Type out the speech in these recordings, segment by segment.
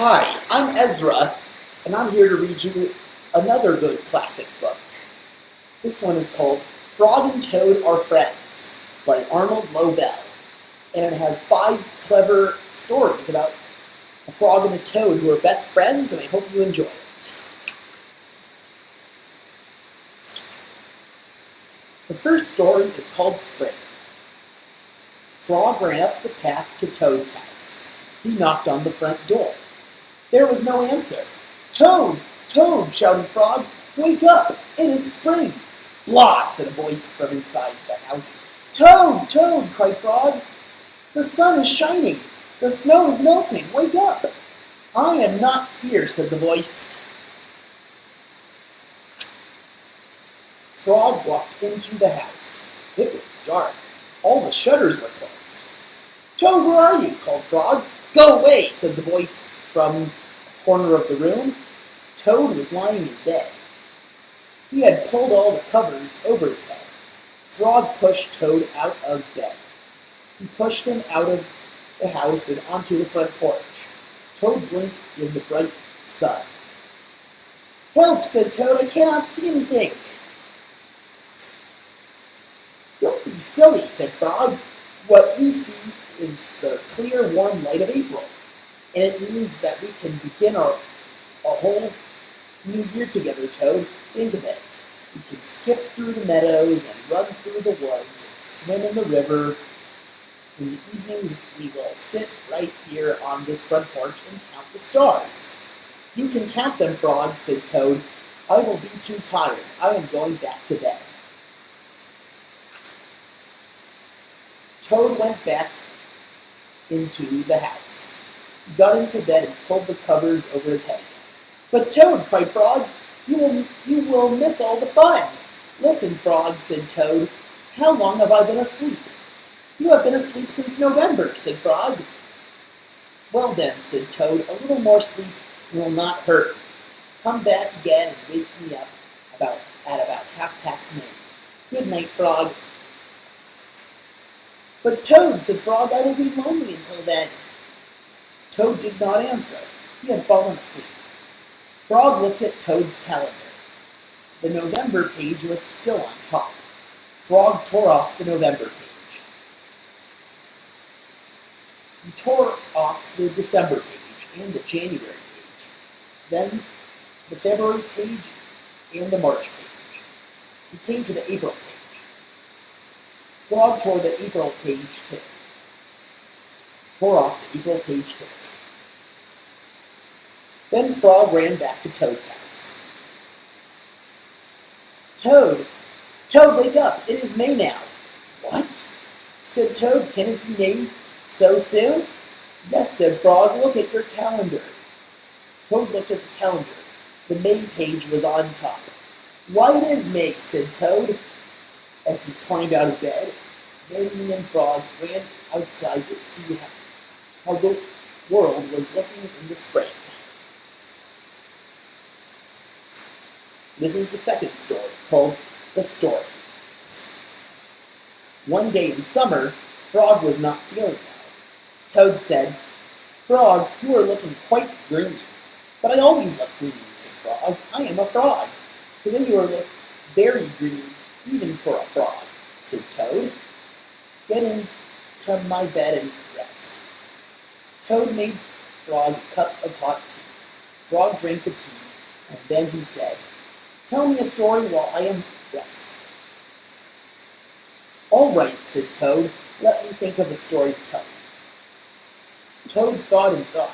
Hi, I'm Ezra, and I'm here to read you another good classic book. This one is called Frog and Toad Are Friends by Arnold Lobel, and it has 5 clever stories about a frog and a toad who are best friends, and I hope you enjoy it. The first story is called Spring. Frog ran up the path to Toad's house. He knocked on the front door. There was no answer. "Toad! Toad!" shouted Frog. "Wake up! It is spring!" "Blah!" said a voice from inside the house. "Toad! Toad!" cried Frog. "The sun is shining! The snow is melting! Wake up!" "I am not here," said the voice. Frog walked into the house. It was dark. All the shutters were closed. "Toad, where are you?" called Frog. "Go away," said the voice from the corner of the room. Toad was lying in bed. He had pulled all the covers over his head. Frog pushed Toad out of bed. He pushed him out of the house and onto the front porch. Toad blinked in the bright sun. "Help," said Toad, "I cannot see anything." "Don't be silly," said Frog. "What you see is the clear, warm light of April, and it means that we can begin a whole new year together, Toad. Think of it. We can skip through the meadows and run through the woods and swim in the river. In the evenings, we will sit right here on this front porch and count the stars." "You can count them, Frog," said Toad. "I will be too tired. I am going back to bed." Toad went back into the house. He got into bed and pulled the covers over his head. "But Toad," cried Frog, you will miss all the fun." "Listen, Frog," said Toad, "how long have I been asleep?" "You have been asleep since November," said Frog. "Well then," said Toad, "a little more sleep will not hurt. Come back again and wake me up at about 9:30. Good night, Frog." "But Toad," said Frog, "I will be lonely until then." Toad did not answer. He had fallen asleep. Frog looked at Toad's calendar. The November page was still on top. Frog tore off the November page. He tore off the December page and the January page, then the February page and the March page. He came to the April page. Frog tore the April page too. Tore off the April page too. Then Frog ran back to Toad's house. "Toad! Toad, wake up! It is May now." "What?" said Toad. "Can it be May so soon?" "Yes," said Frog. "Look at your calendar." Toad looked at the calendar. The May page was on top. "Why, it is May," said Toad as he climbed out of bed. Then he and Frog ran outside to see how the world was looking in the spring. This is the second story, called The Story. One day in summer, Frog was not feeling well. Toad said, "Frog, you are looking quite green." "But I always look green," said Frog. "I am a frog." "Today you are very green, even for a frog," said Toad. "Get into my bed and rest." Toad made Frog a cup of hot tea. Frog drank the tea, and then he said, "Tell me a story while I am resting." "All right," said Toad. "Let me think of a story to tell you." Toad thought and thought,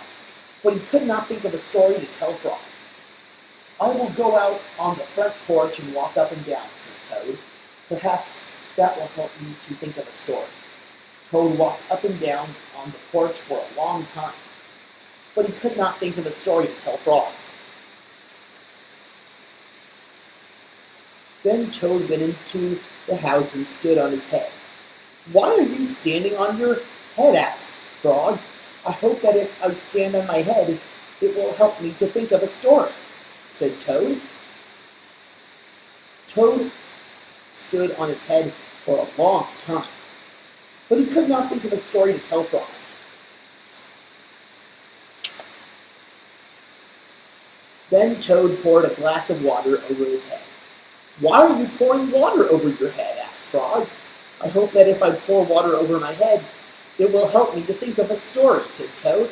but he could not think of a story to tell Frog. "I will go out on the front porch and walk up and down," said Toad. "Perhaps that will help me to think of a story." Toad walked up and down on the porch for a long time, but he could not think of a story to tell Frog. Then Toad went into the house and stood on his head. "Why are you standing on your head?" asked Frog. "I hope that if I stand on my head, it will help me to think of a story," said Toad. Toad stood on his head for a long time, but he could not think of a story to tell Frog. Then Toad poured a glass of water over his head. "Why are you pouring water over your head?" asked Frog. "I hope that if I pour water over my head, it will help me to think of a story," said Toad.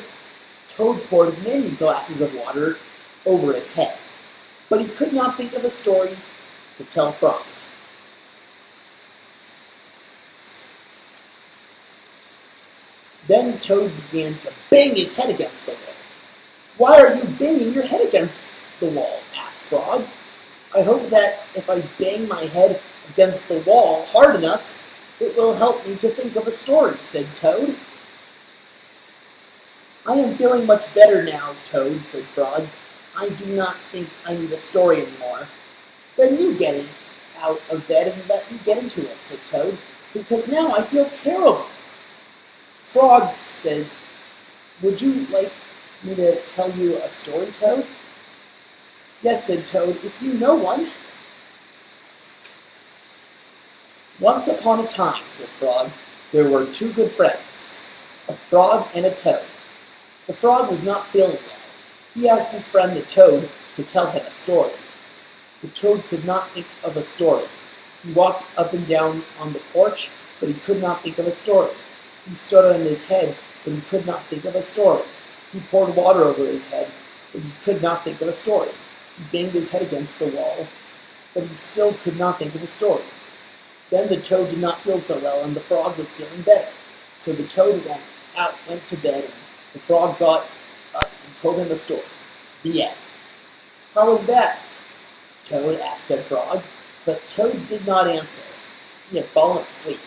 Toad poured many glasses of water over his head, but he could not think of a story to tell Frog. Then Toad began to bang his head against the wall. "Why are you banging your head against the wall?" asked Frog. "I hope that if I bang my head against the wall hard enough, it will help me to think of a story," said Toad. "I am feeling much better now, Toad," said Frog. "I do not think I need a story anymore." "Then you get out of bed and let me get into it," said Toad, "because now I feel terrible." Frog said, "Would you like me to tell you a story, Toad?" "Yes," said Toad, "if you know one." "Once upon a time," said Frog, "there were two good friends, a frog and a toad. The frog was not feeling well. He asked his friend the toad to tell him a story. The toad could not think of a story. He walked up and down on the porch, but he could not think of a story. He stood on his head, but he could not think of a story. He poured water over his head, but he could not think of a story. He banged his head against the wall, but he still could not think of a story. Then the toad did not feel so well, and the frog was feeling better. So the toad went to bed, and the frog got up and told him a story. The end. "How was that, Toad?" said Frog. But Toad did not answer. He had fallen asleep.